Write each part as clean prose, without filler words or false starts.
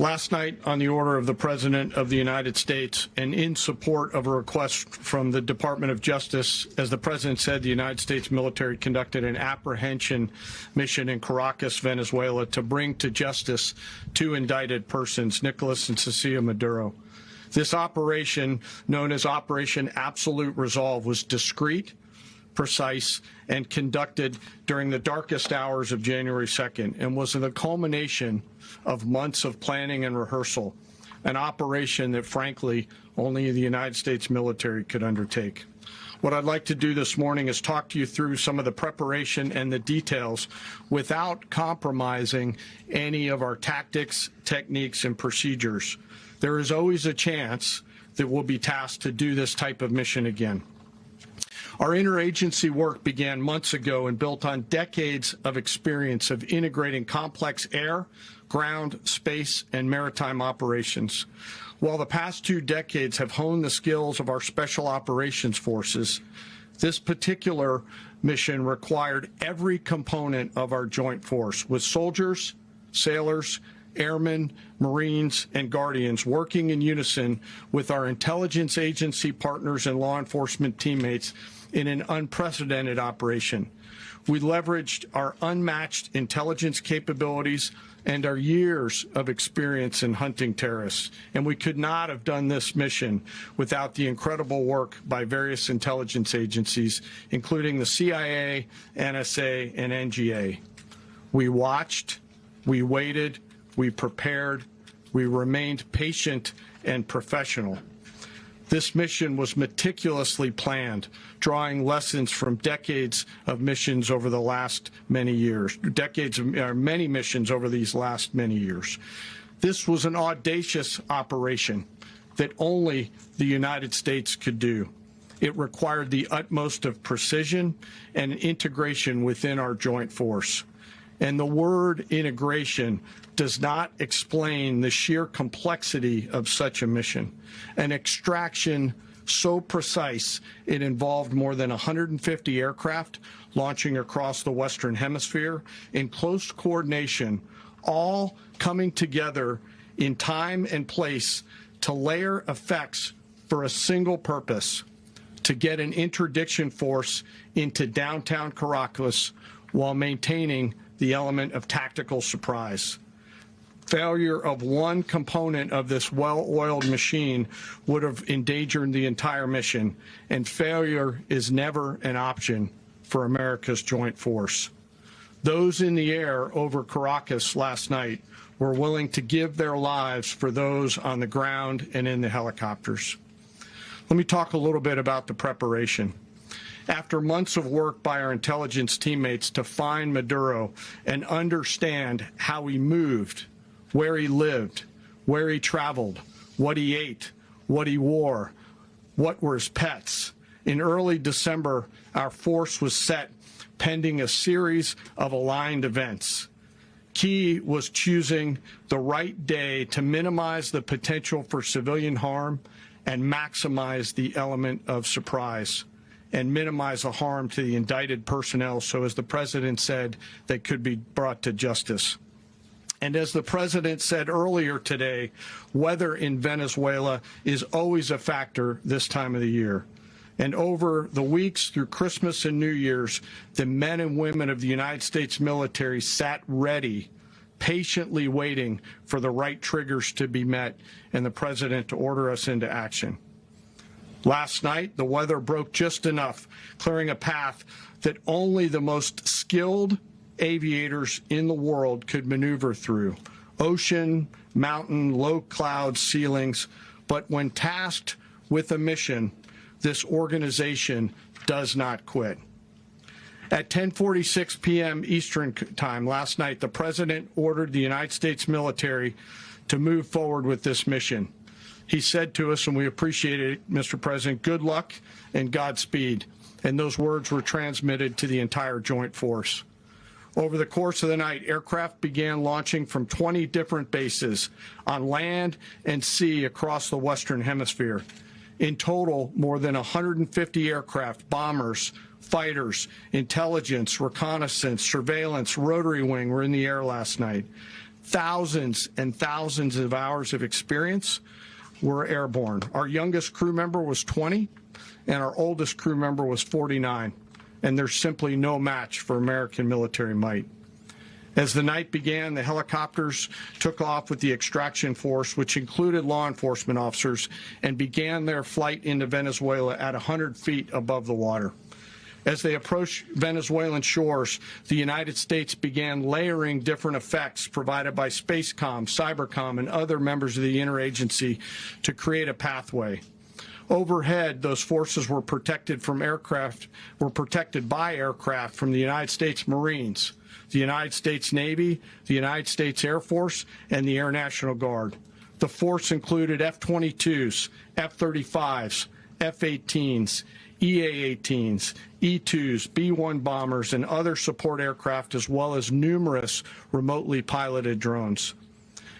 Last night, on the order of the President of the United States and in support of a request from the Department of Justice, as the President said, the United States military conducted an apprehension mission in Caracas, Venezuela, to bring to justice two indicted persons, Nicolás and Cecilia Maduro. This operation, known as Operation Absolute Resolve, was discreet, precise, and conducted during the darkest hours of January 2nd and was the culmination of months of planning and rehearsal, an operation that, frankly, only the United States military could undertake. What I'd like to do this morning is talk to you through some of the preparation and the details without compromising any of our tactics, techniques, and procedures. There is always a chance that we'll be tasked to do this type of mission again. Our interagency work began months ago and built on decades of experience of integrating complex air, ground, space, and maritime operations. While the past 2 decades have honed the skills of our special operations forces, this particular mission required every component of our joint force, with soldiers, sailors, airmen, Marines, and Guardians working in unison with our intelligence agency partners and law enforcement teammates in an unprecedented operation. We leveraged our unmatched intelligence capabilities and our years of experience in hunting terrorists, and we could not have done this mission without the incredible work by various intelligence agencies, including the CIA, NSA, and NGA. We watched, we waited, we prepared, we remained patient and professional. This mission was meticulously planned, drawing lessons from decades of missions over the last many years, many missions over these last many years. This was an audacious operation that only the United States could do. It required the utmost of precision and integration within our joint force. And the word integration does not explain the sheer complexity of such a mission. An extraction so precise it involved more than 150 aircraft launching across the Western Hemisphere in close coordination, all coming together in time and place to layer effects for a single purpose: to get an interdiction force into downtown Caracas while maintaining the element of tactical surprise. Failure of one component of this well-oiled machine would have endangered the entire mission, and failure is never an option for America's joint force. Those in the air over Caracas last night were willing to give their lives for those on the ground and in the helicopters. Let me talk a little bit about the preparation. After months of work by our intelligence teammates to find Maduro and understand how he moved, where he lived, where he traveled, what he ate, what he wore, what were his pets, in early December, our force was set pending a series of aligned events. Key was choosing the right day to minimize the potential for civilian harm and maximize the element of surprise, and minimize the harm to the indicted personnel, so as the President said, they could be brought to justice. And as the President said earlier today, weather in Venezuela is always a factor this time of the year. And over the weeks through Christmas and New Year's, the men and women of the United States military sat ready, patiently waiting for the right triggers to be met and the President to order us into action. Last night, the weather broke just enough, clearing a path that only the most skilled aviators in the world could maneuver through. Ocean, mountain, low cloud ceilings. But when tasked with a mission, this organization does not quit. At 10:46 p.m. Eastern Time last night, the President ordered the United States military to move forward with this mission. He said to us, and we appreciate it, Mr. President, good luck and Godspeed. And those words were transmitted to the entire joint force. Over the course of the night, aircraft began launching from 20 different bases on land and sea across the Western Hemisphere. In total, more than 150 aircraft, bombers, fighters, intelligence, reconnaissance, surveillance, rotary wing were in the air last night. thousands and thousands of hours of experience, were airborne. Our youngest crew member was 20, and our oldest crew member was 49, and there's simply no match for American military might. As the night began, the helicopters took off with the extraction force, which included law enforcement officers, and began their flight into Venezuela at 100 feet above the water. As they approached Venezuelan shores, the United States began layering different effects provided by Spacecom, Cybercom, and other members of the interagency to create a pathway. Overhead, those forces were protected by aircraft from the United States Marines, the United States Navy, the United States Air Force, and the Air National Guard. The force included F-22s, F-35s, F-18s, EA-18s, E-2s, B-1 bombers, and other support aircraft, as well as numerous remotely piloted drones.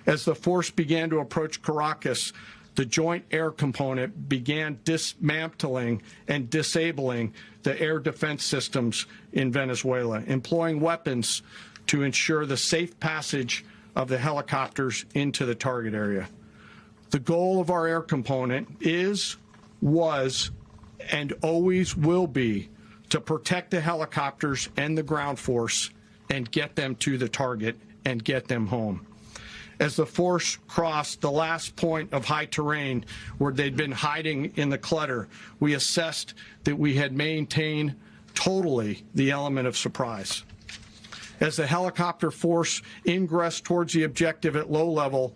As the force began to approach Caracas, the Joint Air Component began dismantling and disabling the air defense systems in Venezuela, employing weapons to ensure the safe passage of the helicopters into the target area. The goal of our air component was, and always will be to protect the helicopters and the ground force and get them to the target and get them home. As the force crossed the last point of high terrain where they'd been hiding in the clutter, we assessed that we had maintained totally the element of surprise. As the helicopter force ingressed towards the objective at low level,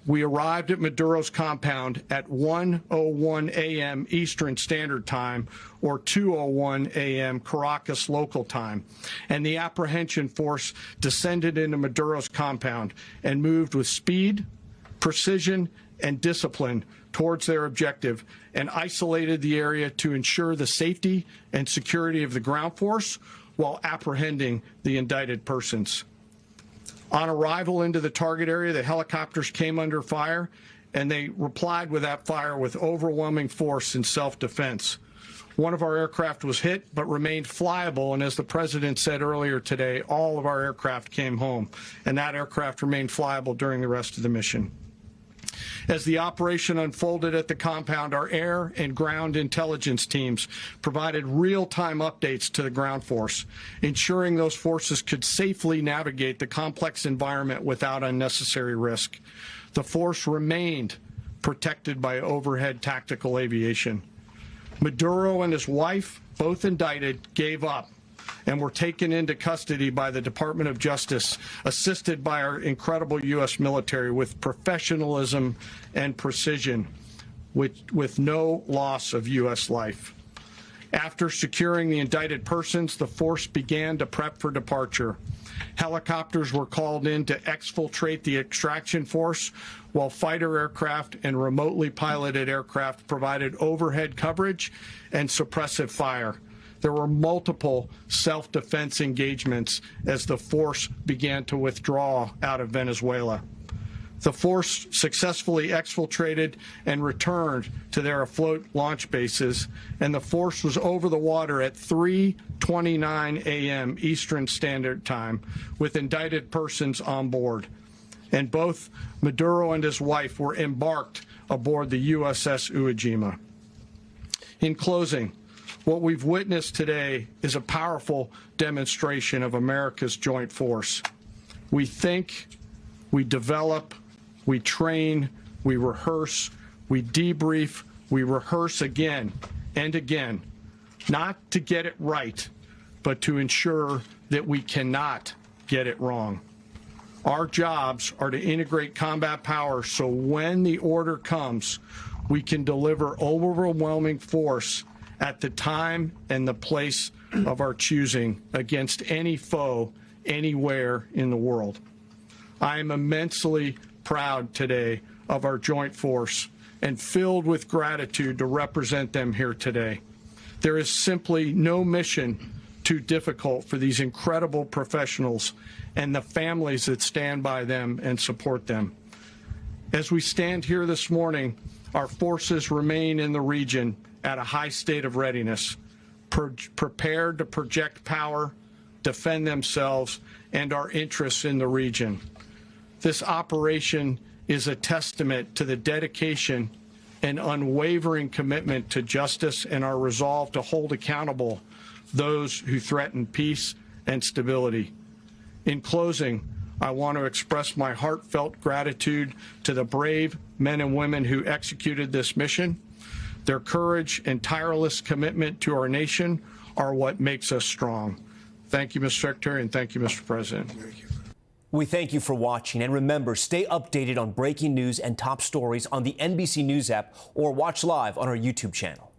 we arrived at Maduro's compound at 1:01 a.m. Eastern Standard Time, or 2:01 a.m. Caracas local time, and the apprehension force descended into Maduro's compound and moved with speed, precision, and discipline towards their objective, and isolated the area to ensure the safety and security of the ground force while apprehending the indicted persons. On arrival into the target area, the helicopters came under fire, and they replied with that fire with overwhelming force in self-defense. One of our aircraft was hit, but remained flyable, and as the President said earlier today, all of our aircraft came home, and that aircraft remained flyable during the rest of the mission. As the operation unfolded at the compound, our air and ground intelligence teams provided real-time updates to the ground force, ensuring those forces could safely navigate the complex environment without unnecessary risk. The force remained protected by overhead tactical aviation. Maduro and his wife, both indicted, gave up and were taken into custody by the Department of Justice, assisted by our incredible U.S. military with professionalism and precision, with no loss of U.S. life. After securing the indicted persons, the force began to prep for departure. Helicopters were called in to exfiltrate the extraction force, while fighter aircraft and remotely piloted aircraft provided overhead coverage and suppressive fire. There were multiple self-defense engagements as the force began to withdraw out of Venezuela. The force successfully exfiltrated and returned to their afloat launch bases, and the force was over the water at 3:29 a.m. Eastern Standard Time with indicted persons on board. And both Maduro and his wife were embarked aboard the USS Iwo Jima. In closing, what we've witnessed today is a powerful demonstration of America's joint force. We think, we develop, we train, we rehearse, we debrief, we rehearse again and again, not to get it right, but to ensure that we cannot get it wrong. Our jobs are to integrate combat power so when the order comes, we can deliver overwhelming force at the time and the place of our choosing against any foe anywhere in the world. I am immensely proud today of our joint force and filled with gratitude to represent them here today. There is simply no mission too difficult for these incredible professionals and the families that stand by them and support them. As we stand here this morning, our forces remain in the region at a high state of readiness, prepared to project power, defend themselves, and our interests in the region. This operation is a testament to the dedication and unwavering commitment to justice and our resolve to hold accountable those who threaten peace and stability. In closing, I want to express my heartfelt gratitude to the brave men and women who executed this mission. Their courage and tireless commitment to our nation are what makes us strong. Thank you, Mr. Secretary, and thank you, Mr. President. Thank you. We thank you for watching, and remember, stay updated on breaking news and top stories on the NBC News app or watch live on our YouTube channel.